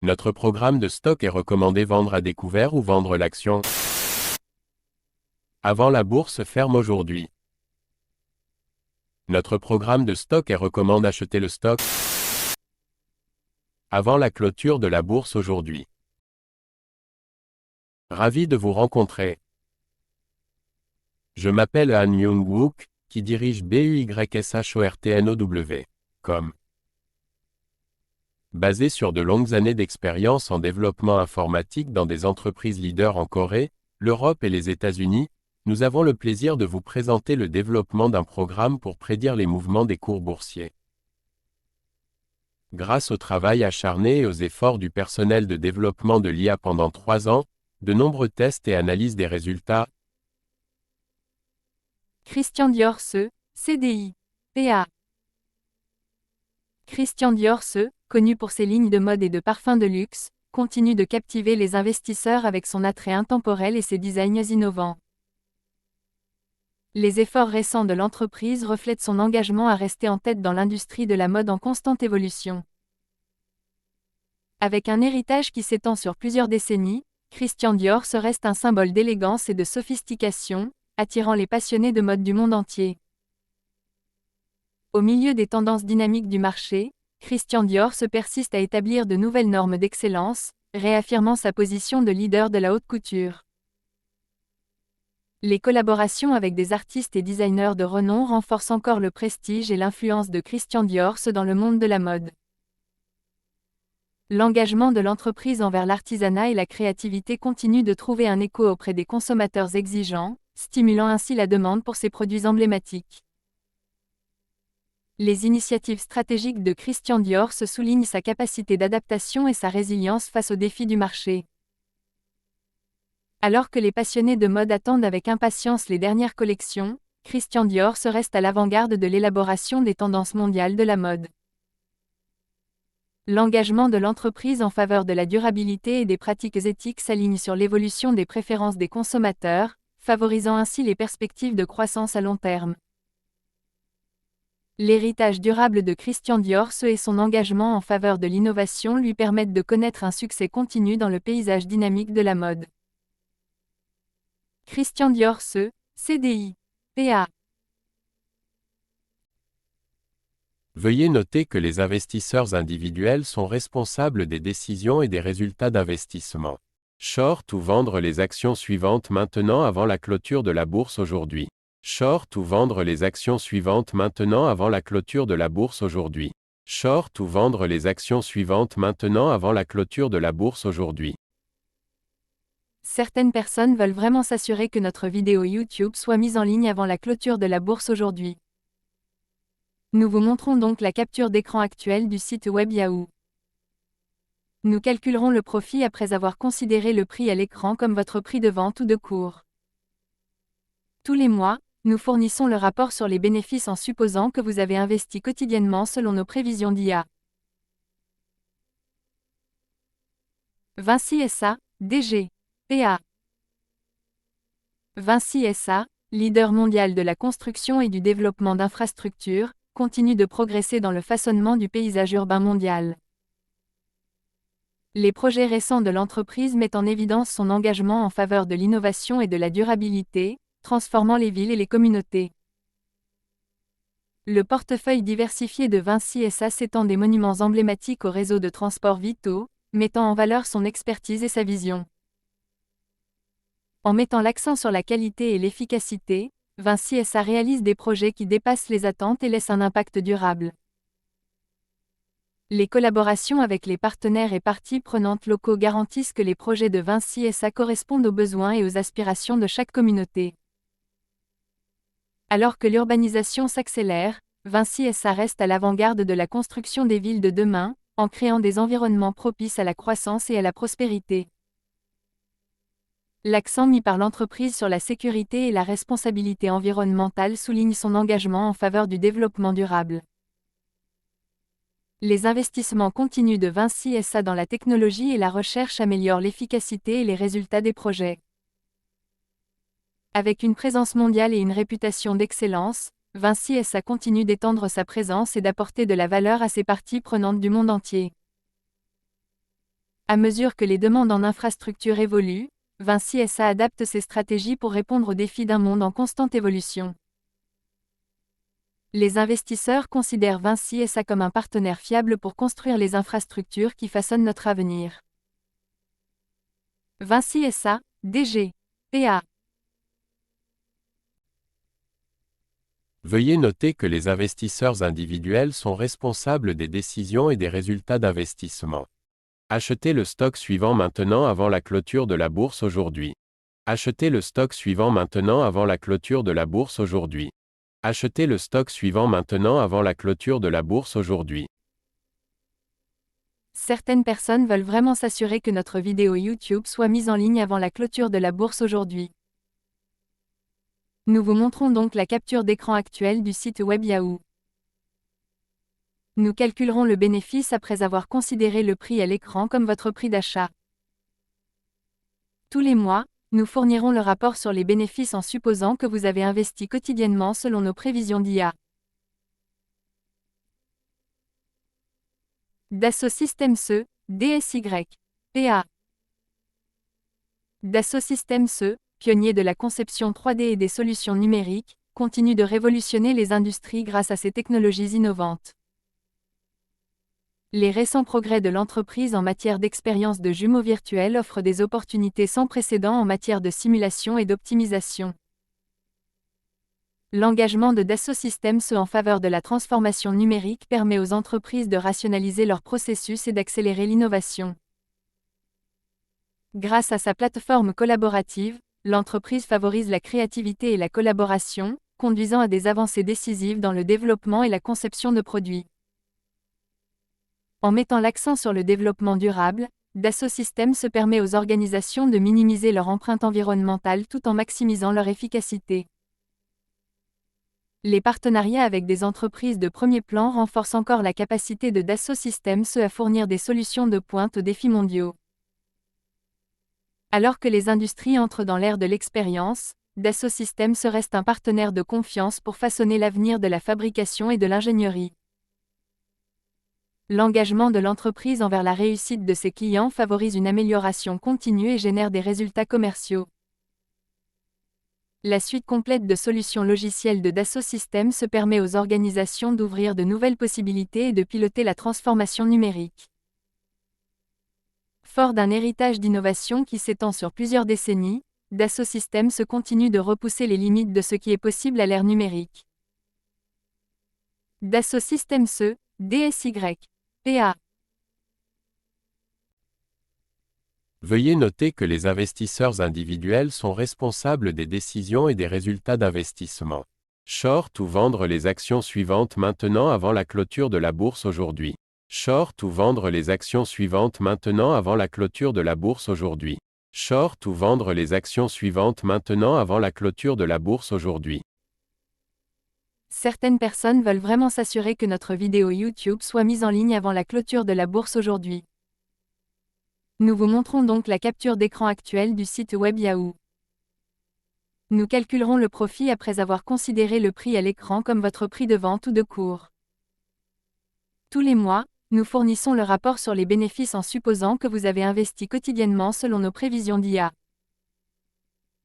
Notre programme de stock est recommandé vendre à découvert ou vendre l'action avant la bourse ferme aujourd'hui. Notre programme de stock est recommande acheter le stock avant la clôture de la bourse aujourd'hui. Ravi de vous rencontrer. Je m'appelle Han Myung-wook, qui dirige BUYSHORTNOW.com. Basé sur de longues années d'expérience en développement informatique dans des entreprises leaders en Corée, l'Europe et les États-Unis, nous avons le plaisir de vous présenter le développement d'un programme pour prédire les mouvements des cours boursiers. Grâce au travail acharné et aux efforts du personnel de développement de l'IA pendant 3 ans, de nombreux tests et analyses des résultats. Christian Dior SE, CDI, PA. Christian Dior SE, connu pour ses lignes de mode et de parfums de luxe, continue de captiver les investisseurs avec son attrait intemporel et ses designs innovants. Les efforts récents de l'entreprise reflètent son engagement à rester en tête dans l'industrie de la mode en constante évolution. Avec un héritage qui s'étend sur plusieurs décennies, Christian Dior SE reste un symbole d'élégance et de sophistication, attirant les passionnés de mode du monde entier. Au milieu des tendances dynamiques du marché, Christian Dior SE persiste à établir de nouvelles normes d'excellence, réaffirmant sa position de leader de la haute couture. Les collaborations avec des artistes et designers de renom renforcent encore le prestige et l'influence de Christian Dior SE dans le monde de la mode. L'engagement de l'entreprise envers l'artisanat et la créativité continue de trouver un écho auprès des consommateurs exigeants, stimulant ainsi la demande pour ses produits emblématiques. Les initiatives stratégiques de Christian Dior SE soulignent sa capacité d'adaptation et sa résilience face aux défis du marché. Alors que les passionnés de mode attendent avec impatience les dernières collections, Christian Dior SE reste à l'avant-garde de l'élaboration des tendances mondiales de la mode. L'engagement de l'entreprise en faveur de la durabilité et des pratiques éthiques s'aligne sur l'évolution des préférences des consommateurs, favorisant ainsi les perspectives de croissance à long terme. L'héritage durable de Christian Dior SE et son engagement en faveur de l'innovation lui permettent de connaître un succès continu dans le paysage dynamique de la mode. Christian Dior SE, CDI, PA. Veuillez noter que les investisseurs individuels sont responsables des décisions et des résultats d'investissement. Short ou vendre les actions suivantes maintenant avant la clôture de la bourse aujourd'hui. Short ou vendre les actions suivantes maintenant avant la clôture de la bourse aujourd'hui. Short ou vendre les actions suivantes maintenant avant la clôture de la bourse aujourd'hui. Certaines personnes veulent vraiment s'assurer que notre vidéo YouTube soit mise en ligne avant la clôture de la bourse aujourd'hui. Nous vous montrons donc la capture d'écran actuelle du site web Yahoo. Nous calculerons le profit après avoir considéré le prix à l'écran comme votre prix de vente ou de cours. Tous les mois, nous fournissons le rapport sur les bénéfices en supposant que vous avez investi quotidiennement selon nos prévisions d'IA. Vinci SA, DG, PA. Vinci SA, leader mondial de la construction et du développement d'infrastructures, continue de progresser dans le façonnement du paysage urbain mondial. Les projets récents de l'entreprise mettent en évidence son engagement en faveur de l'innovation et de la durabilité, transformant les villes et les communautés. Le portefeuille diversifié de Vinci SA s'étend des monuments emblématiques aux réseaux de transport vitaux, mettant en valeur son expertise et sa vision. En mettant l'accent sur la qualité et l'efficacité, Vinci SA réalise des projets qui dépassent les attentes et laissent un impact durable. Les collaborations avec les partenaires et parties prenantes locaux garantissent que les projets de Vinci SA correspondent aux besoins et aux aspirations de chaque communauté. Alors que l'urbanisation s'accélère, Vinci SA reste à l'avant-garde de la construction des villes de demain, en créant des environnements propices à la croissance et à la prospérité. L'accent mis par l'entreprise sur la sécurité et la responsabilité environnementale souligne son engagement en faveur du développement durable. Les investissements continus de Vinci SA dans la technologie et la recherche améliorent l'efficacité et les résultats des projets. Avec une présence mondiale et une réputation d'excellence, Vinci SA continue d'étendre sa présence et d'apporter de la valeur à ses parties prenantes du monde entier. À mesure que les demandes en infrastructure évoluent, Vinci SA adapte ses stratégies pour répondre aux défis d'un monde en constante évolution. Les investisseurs considèrent Vinci SA comme un partenaire fiable pour construire les infrastructures qui façonnent notre avenir. Vinci SA, DG, PA. Veuillez noter que les investisseurs individuels sont responsables des décisions et des résultats d'investissement. Achetez le stock suivant maintenant avant la clôture de la bourse aujourd'hui. Achetez le stock suivant maintenant avant la clôture de la bourse aujourd'hui. Achetez le stock suivant maintenant avant la clôture de la bourse aujourd'hui. Certaines personnes veulent vraiment s'assurer que notre vidéo YouTube soit mise en ligne avant la clôture de la bourse aujourd'hui. Nous vous montrons donc la capture d'écran actuelle du site web Yahoo. Nous calculerons le bénéfice après avoir considéré le prix à l'écran comme votre prix d'achat. Tous les mois, nous fournirons le rapport sur les bénéfices en supposant que vous avez investi quotidiennement selon nos prévisions d'IA. Dassault Systèmes E, DSY, PA. Dassault Systèmes E, pionnier de la conception 3D et des solutions numériques, continue de révolutionner les industries grâce à ses technologies innovantes. Les récents progrès de l'entreprise en matière d'expérience de jumeaux virtuels offrent des opportunités sans précédent en matière de simulation et d'optimisation. L'engagement de Dassault Systèmes en faveur de la transformation numérique permet aux entreprises de rationaliser leurs processus et d'accélérer l'innovation. Grâce à sa plateforme collaborative, l'entreprise favorise la créativité et la collaboration, conduisant à des avancées décisives dans le développement et la conception de produits. En mettant l'accent sur le développement durable, Dassault Systèmes permet aux organisations de minimiser leur empreinte environnementale tout en maximisant leur efficacité. Les partenariats avec des entreprises de premier plan renforcent encore la capacité de Dassault Systèmes à fournir des solutions de pointe aux défis mondiaux. Alors que les industries entrent dans l'ère de l'expérience, Dassault Systèmes reste un partenaire de confiance pour façonner l'avenir de la fabrication et de l'ingénierie. L'engagement de l'entreprise envers la réussite de ses clients favorise une amélioration continue et génère des résultats commerciaux. La suite complète de solutions logicielles de Dassault Systèmes permet aux organisations d'ouvrir de nouvelles possibilités et de piloter la transformation numérique. Fort d'un héritage d'innovation qui s'étend sur plusieurs décennies, Dassault Systèmes continue de repousser les limites de ce qui est possible à l'ère numérique. Dassault Systèmes DSY, PA. Veuillez noter que les investisseurs individuels sont responsables des décisions et des résultats d'investissement. Short ou vendre les actions suivantes maintenant avant la clôture de la bourse aujourd'hui. Short ou vendre les actions suivantes maintenant avant la clôture de la bourse aujourd'hui. Short ou vendre les actions suivantes maintenant avant la clôture de la bourse aujourd'hui. Certaines personnes veulent vraiment s'assurer que notre vidéo YouTube soit mise en ligne avant la clôture de la bourse aujourd'hui. Nous vous montrons donc la capture d'écran actuelle du site web Yahoo. Nous calculerons le profit après avoir considéré le prix à l'écran comme votre prix de vente ou de cours. Tous les mois, nous fournissons le rapport sur les bénéfices en supposant que vous avez investi quotidiennement selon nos prévisions d'IA.